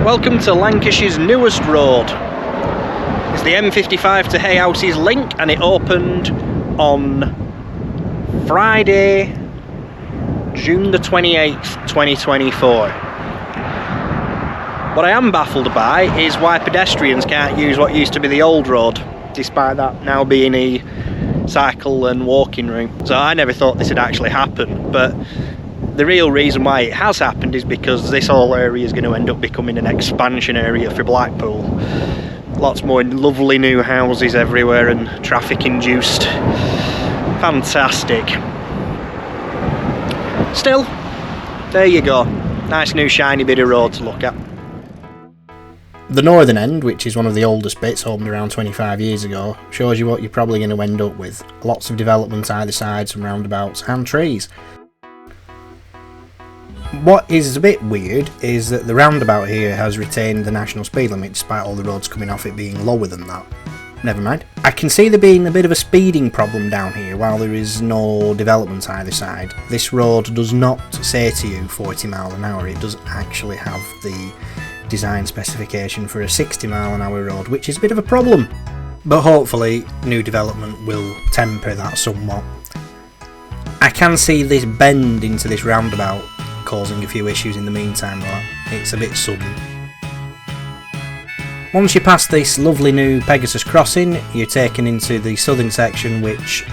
Welcome to Lancashire's newest road. It's the M55 to Heyhouses link, and it opened on Friday, June the 28th, 2024. What I am baffled by is why pedestrians can't use what used to be the old road, despite that now being a cycle and walking route. So I never thought this had actually happened, but the real reason why it has happened is because this whole area is going to end up becoming an expansion area for Blackpool. Lots more lovely new houses everywhere and traffic induced. Fantastic. Still, there you go. Nice new shiny bit of road to look at. The northern end, which is one of the oldest bits, opened around 25 years ago, shows you what you're probably going to end up with. Lots of development either side, some roundabouts and trees. What is a bit weird is that the roundabout here has retained the national speed limit despite all the roads coming off it being lower than that. Never mind. I can see there being a bit of a speeding problem down here while there is no development either side. This road does not say to you 40 mile an hour, it does actually have the design specification for a 60 mile an hour road, which is a bit of a problem. But hopefully new development will temper that somewhat. I can see this bend into this roundabout causing a few issues in the meantime though. It's a bit sudden. Once you pass this lovely new Pegasus crossing, you're taken into the southern section, which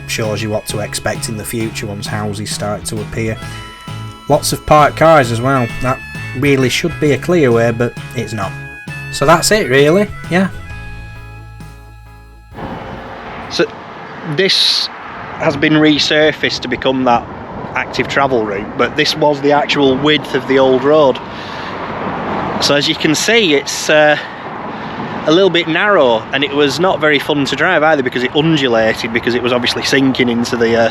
shows you what to expect in the future once houses start to appear. Lots of parked cars as well. That really should be a clearway, but it's not. So that's it really, yeah. So this has been resurfaced to become that active travel route, but this was the actual width of the old road. So as you can see, it's a little bit narrow, and it was not very fun to drive either because it undulated, because it was obviously sinking into the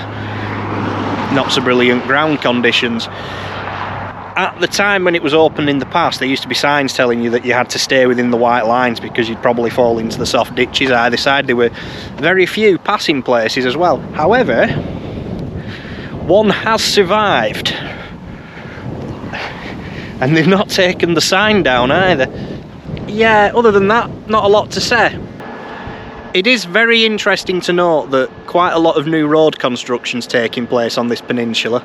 not so brilliant ground conditions. At the time when it was opened in the past, there used to be signs telling you that you had to stay within the white lines because you'd probably fall into the soft ditches either side. There were very few passing places as well. However, one has survived, and they've not taken the sign down either. Yeah, other than that, not a lot to say. It is very interesting to note that quite a lot of new road construction's taking place on this peninsula.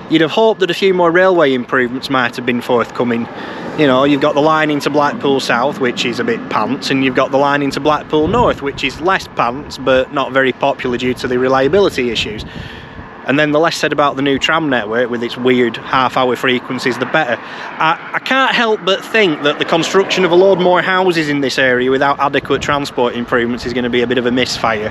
You'd have hoped that a few more railway improvements might have been forthcoming. You know, you've got the line into Blackpool South, which is a bit pants, and you've got the line into Blackpool North, which is less pants, but not very popular due to the reliability issues. And then the less said about the new tram network with its weird half-hour frequencies, the better. I can't help but think that the construction of a load more houses in this area without adequate transport improvements is going to be a bit of a misfire.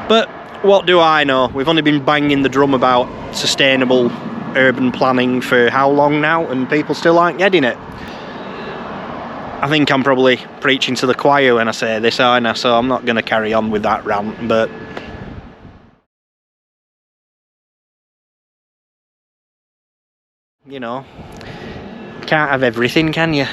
But what do I know? We've only been banging the drum about sustainable urban planning for how long now, and people still aren't getting it. I think I'm probably preaching to the choir when I say this, aren't I? So I'm not going to carry on with that rant, but you know, can't have everything, can you?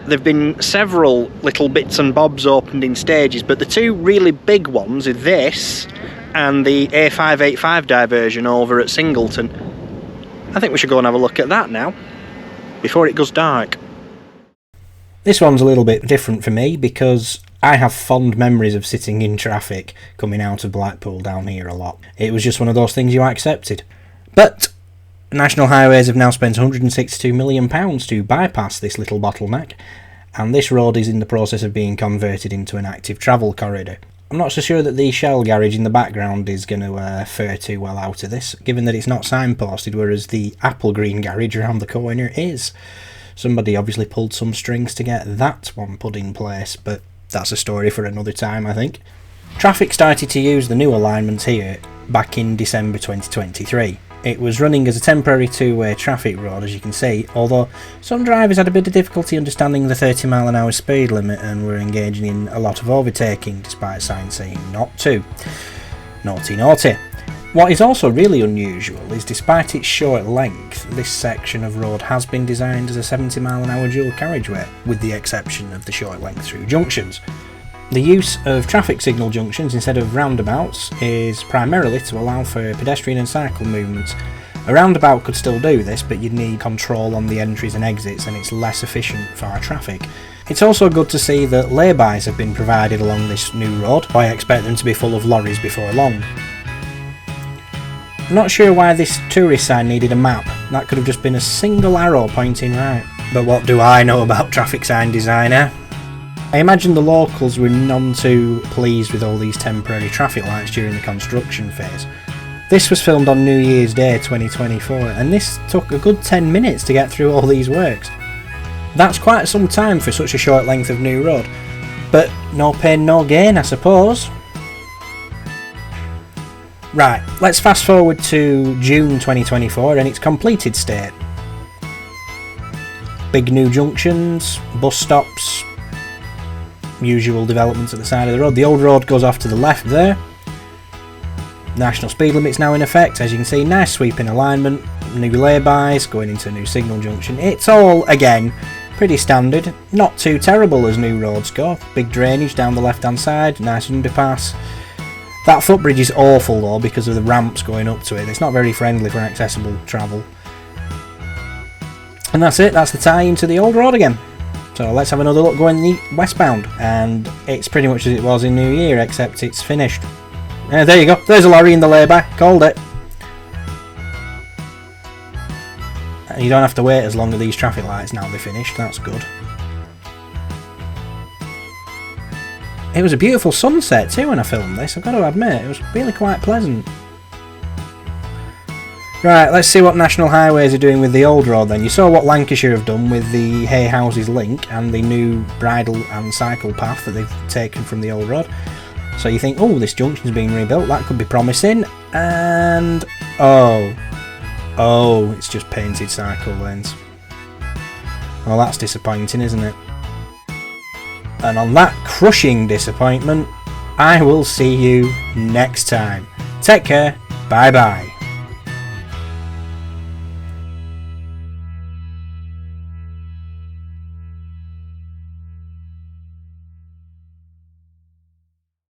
There've been several little bits and bobs opened in stages, but the two really big ones are this and the A585 diversion over at Singleton. I think we should go and have a look at that now, before it goes dark. This one's a little bit different for me because I have fond memories of sitting in traffic coming out of Blackpool down here a lot. It was just one of those things you accepted. But National Highways have now spent £162 million to bypass this little bottleneck, and this road is in the process of being converted into an active travel corridor. I'm not so sure that the Shell garage in the background is going to fare too well out of this, given that it's not signposted, whereas the Apple Green garage around the corner is. Somebody obviously pulled some strings to get that one put in place, but that's a story for another time, I think. Traffic started to use the new alignment here back in December 2023. It was running as a temporary two-way traffic road, as you can see, although some drivers had a bit of difficulty understanding the 30 mile an hour speed limit and were engaging in a lot of overtaking despite signs saying not to. Naughty naughty. What is also really unusual is despite its short length, this section of road has been designed as a 70 mile an hour dual carriageway, with the exception of the short length through junctions. The use of traffic signal junctions instead of roundabouts is primarily to allow for pedestrian and cycle movements, A roundabout could still do this, but you'd need control on the entries and exits, and it's less efficient for our traffic. It's also good to see that lay-bys have been provided along this new road, so I expect them to be full of lorries before long. I'm not sure why this tourist sign needed a map. That could have just been a single arrow pointing right. But what do I know about traffic sign design, eh? I imagine the locals were none too pleased with all these temporary traffic lights during the construction phase. This was filmed on New Year's Day 2024, and this took a good 10 minutes to get through all these works. That's quite some time for such a short length of new road, but no pain no gain, I suppose. Right, let's fast forward to June 2024 and its completed state. Big new junctions, bus stops, usual developments at the side of the road. The old road goes off to the left there. National speed limit's now in effect, as you can see, nice sweeping alignment, new lay-bys, going into a new signal junction. It's all, again, pretty standard, not too terrible as new roads go. Big drainage down the left hand side, nice underpass. That footbridge is awful though because of the ramps going up to it. It's not very friendly for accessible travel. And that's it, that's the tie into the old road again. So let's have another look going westbound, and it's pretty much as it was in New Year, except it's finished. There you go, there's a lorry in the lay-by, called it. And you don't have to wait as long as these traffic lights now they're finished, that's good. It was a beautiful sunset too when I filmed this, I've got to admit, it was really quite pleasant. Right, let's see what National Highways are doing with the old road then. You saw what Lancashire have done with the Heyhouses link and the new bridle and cycle path that they've taken from the old road. So you think, oh, this junction's being rebuilt, that could be promising, and oh, it's just painted cycle lanes. Well, that's disappointing, isn't it? And on that crushing disappointment, I will see you next time. Take care, bye bye.